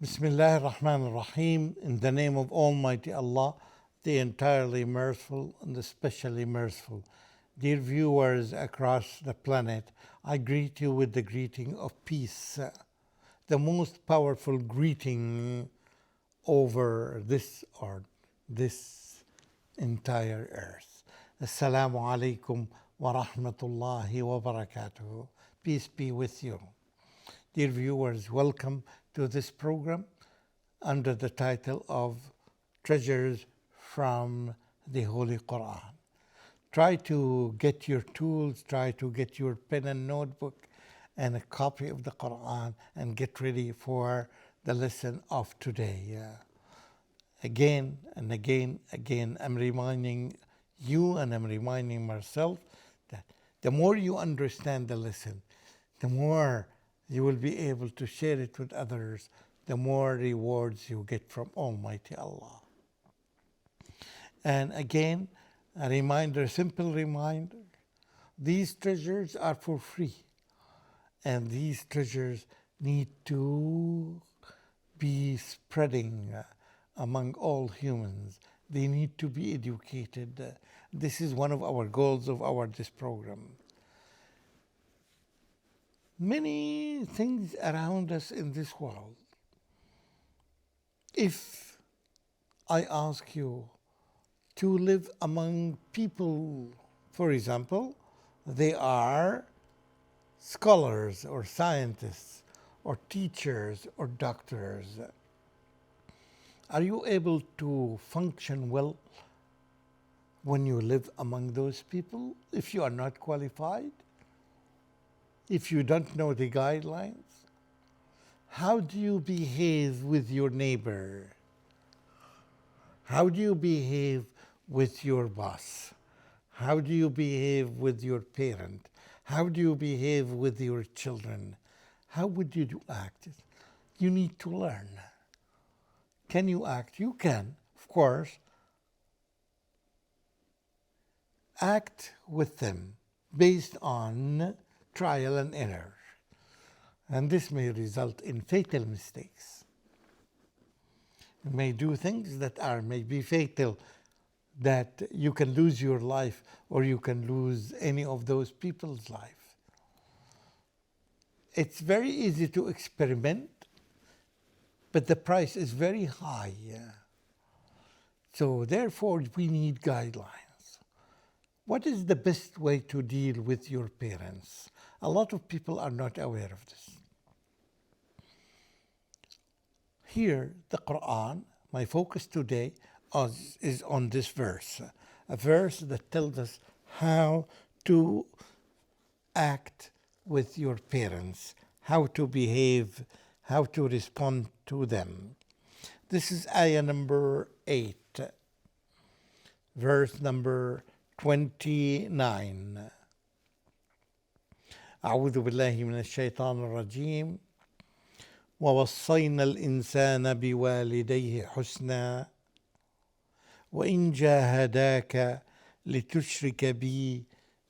Bismillah ar-Rahman ar-Rahim. In the name of Almighty Allah, the entirely merciful and especially merciful. Dear viewers across the planet, I greet you with the greeting of peace, the most powerful greeting over this entire earth. Assalamu alaikum wa rahmatullahi wa barakatuh. Peace be with you. Dear viewers, welcome to this program under the title of Treasures from the Holy Quran. Try to get your tools, try to get your pen and notebook and a copy of the Quran and get ready for the lesson of today. Again and again, I'm reminding you and I'm reminding myself that the more you understand the lesson, the more you will be able to share it with others, the more rewards you get from Almighty Allah. And again, a simple reminder, these treasures are for free. And these treasures need to be spreading among all humans. They need to be educated. This is one of our goals of this program. Many things around us in this world. If I ask you to live among people, for example, they are scholars or scientists or teachers or doctors, are you able to function well when you live among those people if you are not qualified? If you don't know the guidelines? How do you behave with your neighbor? How do you behave with your boss? How do you behave with your parent? How do you behave with your children? How would you act? You need to learn. Can you act? You can, of course. Act with them based on trial and error. And this may result in fatal mistakes. You may do things that may be fatal, that you can lose your life or you can lose any of those people's life. It's very easy to experiment, but the price is very high. So therefore, we need guidelines. What is the best way to deal with your parents? A lot of people are not aware of this. Here, the Quran, my focus today is on this verse, a verse that tells us how to act with your parents, how to behave, how to respond to them. This is ayah number 8, verse number 29. أعوذ بالله من الشيطان الرجيم ووصينا الإنسان بوالديه حسنا وإن جاهداك لتشرك بي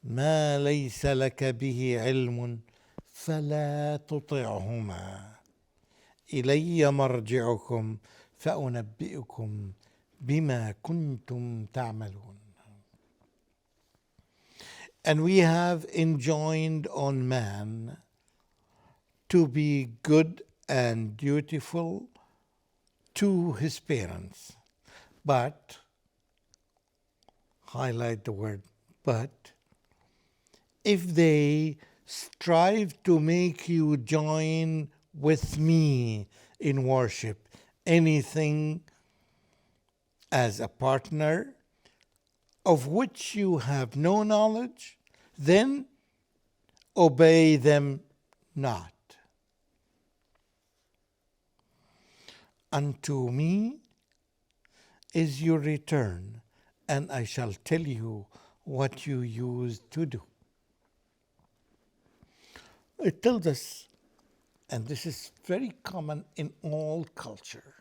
ما ليس لك به علم فلا تطعهما إلي مرجعكم فأنبئكم بما كنتم تعملون. And we have enjoined on man to be good and dutiful to his parents. But, highlight the word but, if they strive to make you join with me in worship, anything as a partner of which you have no knowledge, then obey them not. Unto me is your return, and I shall tell you what you used to do. It tells us, and this is very common in all culture,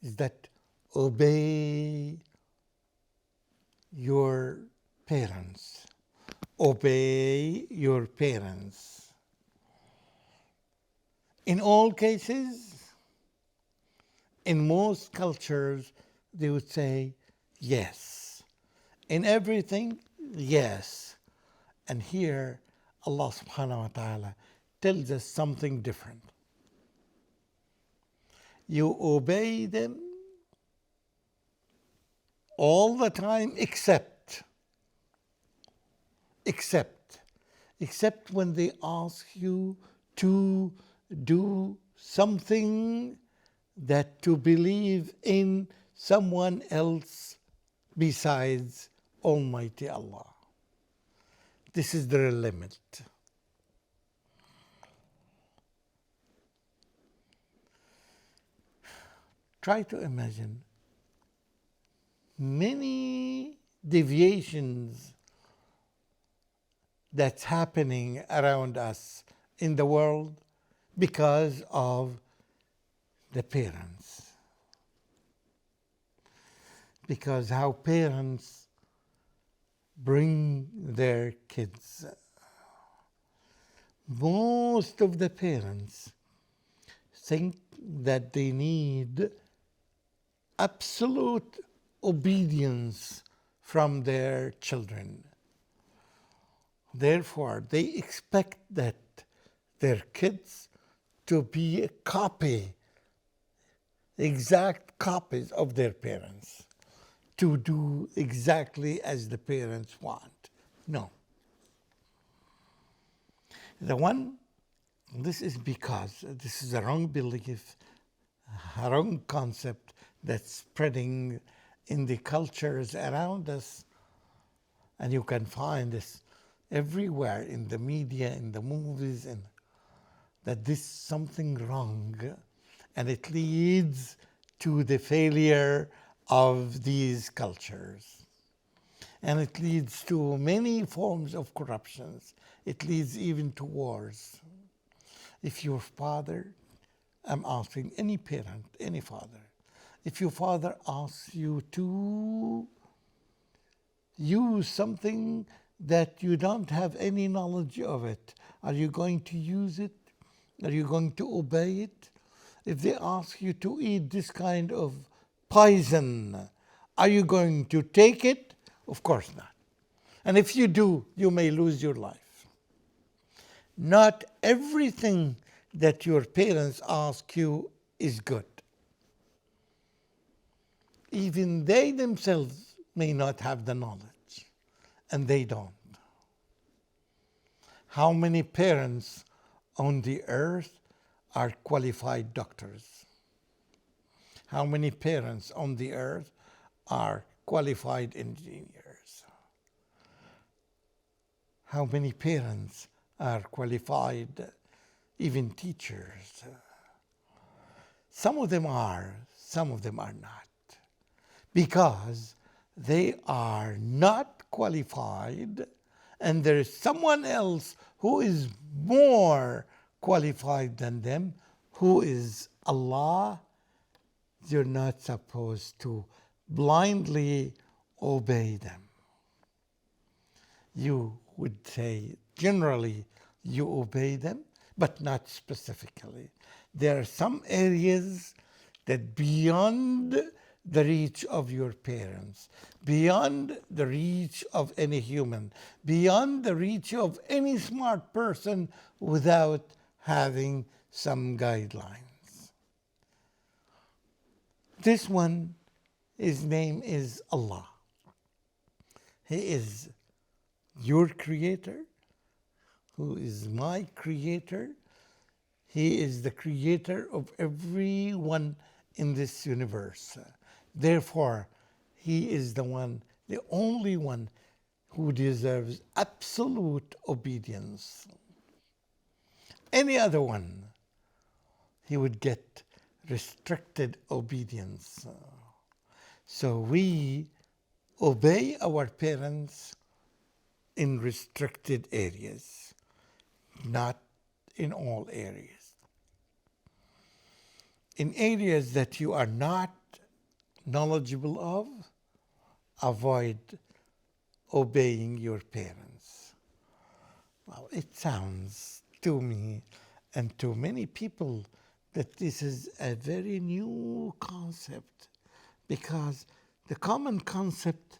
is that obey your parents. Obey your parents. In all cases, In most cultures, they would say yes. In everything, yes. And here, Allah subhanahu wa ta'ala tells us something different. You obey them all the time except when they ask you to do something that to believe in someone else besides Almighty Allah. This is their limit. Try to imagine many deviations that's happening around us in the world because of the parents. Because how parents bring their kids. Most of the parents think that they need absolute obedience from their children. Therefore, they expect that their kids to be a copy, exact copies of their parents, to do exactly as the parents want. No. This is because this is a wrong belief, a wrong concept that's spreading in the cultures around us. And you can find this everywhere in the media, in the movies, and that this is something wrong, and it leads to the failure of these cultures. And it leads to many forms of corruptions. It leads even to wars. If your father, I'm asking any parent, any father, if your father asks you to use something that you don't have any knowledge of it, are you going to use it? Are you going to obey it? If they ask you to eat this kind of poison, are you going to take it? Of course not. And if you do, you may lose your life. Not everything that your parents ask you is good. Even they themselves may not have the knowledge, and they don't. How many parents on the earth are qualified doctors? How many parents on the earth are qualified engineers? How many parents are qualified even teachers? Some of them are, some of them are not, because they are not qualified, and there is someone else who is more qualified than them, who is Allah. You're not supposed to blindly obey them. You would say generally you obey them, but not specifically. There are some areas that beyond the reach of your parents, beyond the reach of any human, beyond the reach of any smart person without having some guidelines. This one, his name is Allah. He is your creator, who is my creator. He is the creator of everyone in this universe. Therefore, he is the one, the only one who deserves absolute obedience. Any other one, he would get restricted obedience. So we obey our parents in restricted areas, not in all areas. In areas that you are not knowledgeable of, avoid obeying your parents. Well, it sounds to me and to many people that this is a very new concept, because the common concept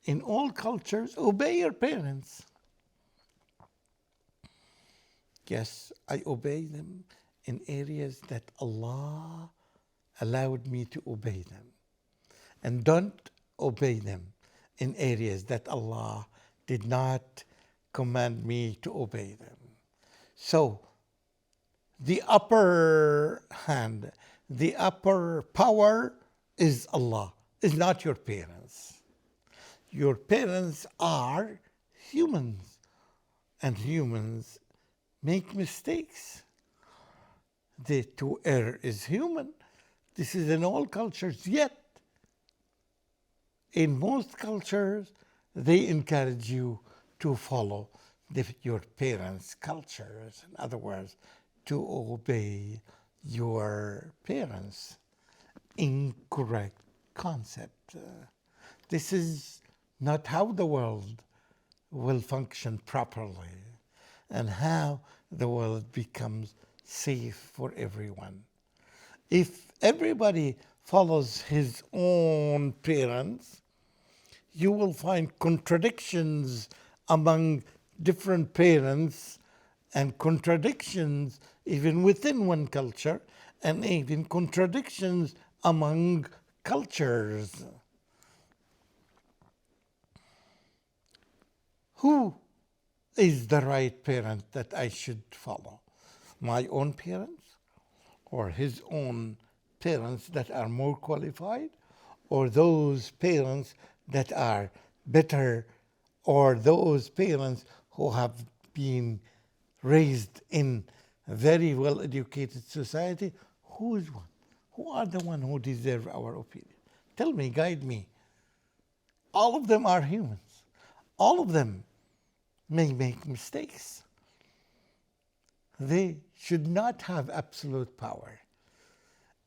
in all cultures, obey your parents. Yes, I obey them in areas that Allah allowed me to obey them, and don't obey them in areas that Allah did not command me to obey them. So, the upper hand, the upper power is Allah, is not your parents. Your parents are humans, and humans make mistakes. To err is human. This is in all cultures, yet in most cultures, they encourage you to follow your parents' cultures. In other words, to obey your parents. Incorrect concept. This is not how the world will function properly, and how the world becomes safe for everyone. If everybody follows his own parents, you will find contradictions among different parents, and contradictions even within one culture, and even contradictions among cultures. Who is the right parent that I should follow? My own parents, or his own parents that are more qualified, or those parents that are better, or those parents who have been raised in a very well-educated society? Who is one? Who are the one who deserve our opinion? Tell me, guide me. All of them are humans. All of them may make mistakes. They should not have absolute power.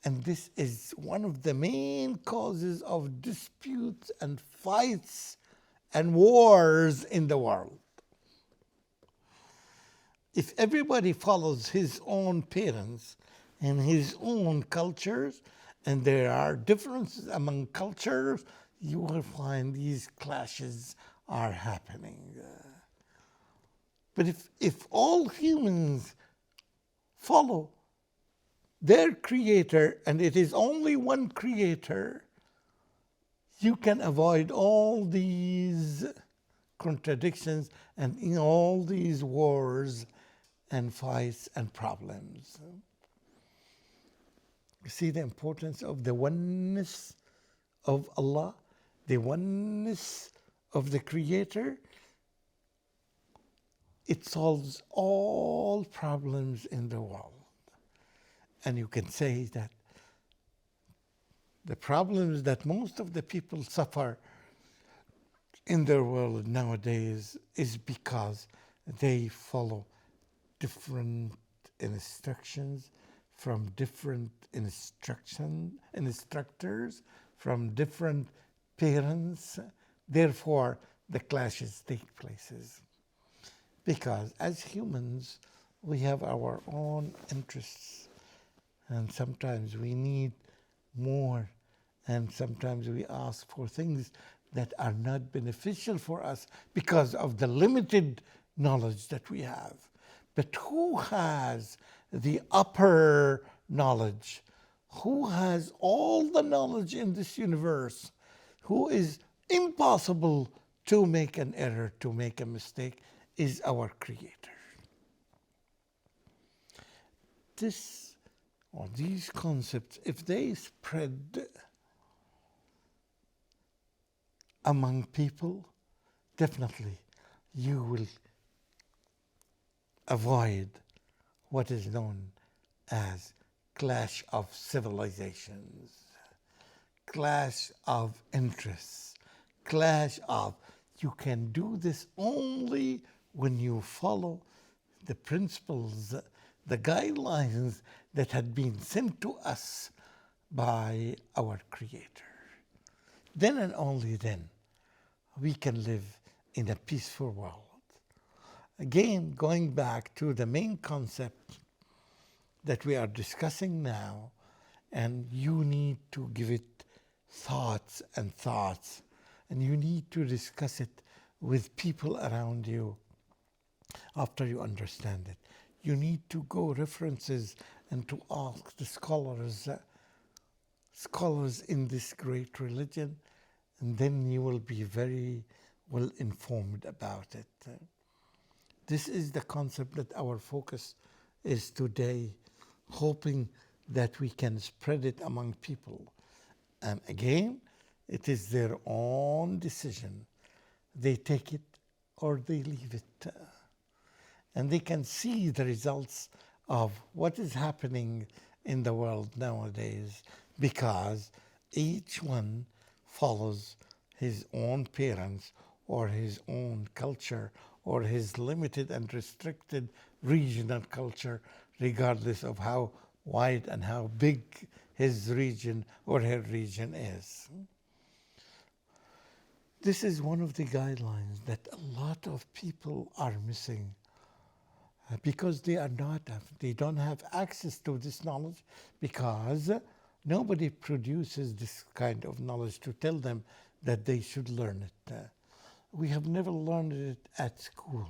And this is one of the main causes of disputes and fights and wars in the world. If everybody follows his own parents and his own cultures, and there are differences among cultures, you will find these clashes are happening. But if all humans follow their creator, and it is only one creator, you can avoid all these contradictions and in all these wars and fights and problems. You see the importance of the oneness of Allah, the oneness of the Creator. It solves all problems in the world. And you can say that the problems that most of the people suffer in their world nowadays is because they follow different instructions from different instructors, from different parents. Therefore, the clashes take places. Because as humans, we have our own interests, and sometimes we need more, and sometimes we ask for things that are not beneficial for us because of the limited knowledge that we have. But who has the upper knowledge? Who has all the knowledge in this universe? Who is impossible to make an error, to make a mistake, is our Creator. These concepts, if they spread among people, definitely you will avoid what is known as clash of civilizations, clash of interests, clash of, you can do this only when you follow the principles, the guidelines that had been sent to us by our Creator. Then and only then we can live in a peaceful world. Again, going back to the main concept, that we are discussing now, and you need to give it thoughts and thoughts, and you need to discuss it with people around you after you understand it. You need to go references and to ask the scholars in this great religion, and then you will be very well informed about it. This is the concept that our focus is today, hoping that we can spread it among people. And again, it is their own decision. They take it or they leave it. And they can see the results of what is happening in the world nowadays, because each one follows his own parents or his own culture or his limited and restricted regional culture, regardless of how wide and how big his region or her region is. This is one of the guidelines that a lot of people are missing, because they don't have access to this knowledge, because nobody produces this kind of knowledge to tell them that they should learn it. We have never learned it at school.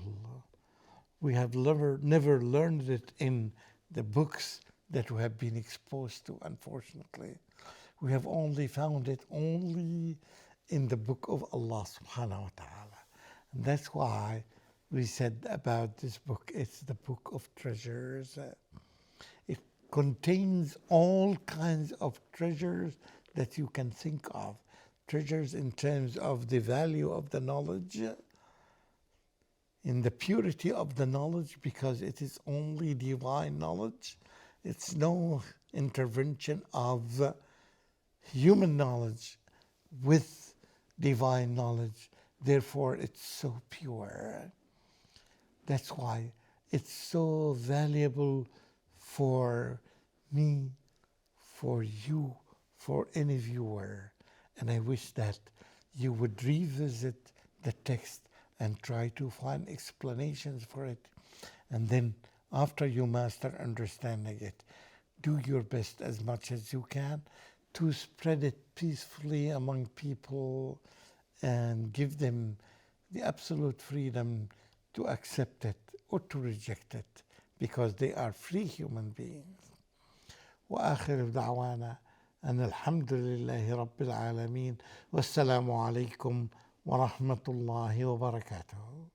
We have never learned it in the books that we have been exposed to, unfortunately. We have only found it only in the book of Allah subhanahu wa ta'ala. And that's why we said about this book, it's the book of treasures. It contains all kinds of treasures that you can think of. Treasures in terms of the value of the knowledge, in the purity of the knowledge, because it is only divine knowledge. It's no intervention of human knowledge with divine knowledge. Therefore, it's so pure. That's why it's so valuable for me, for you, for any viewer. And I wish that you would revisit the text and try to find explanations for it. And then after you master understanding it, do your best as much as you can to spread it peacefully among people and give them the absolute freedom to accept it or to reject it, because they are free human beings. وآخر دعوانا أن الحمد لله رب العالمين والسلام عليكم ورحمة الله وبركاته.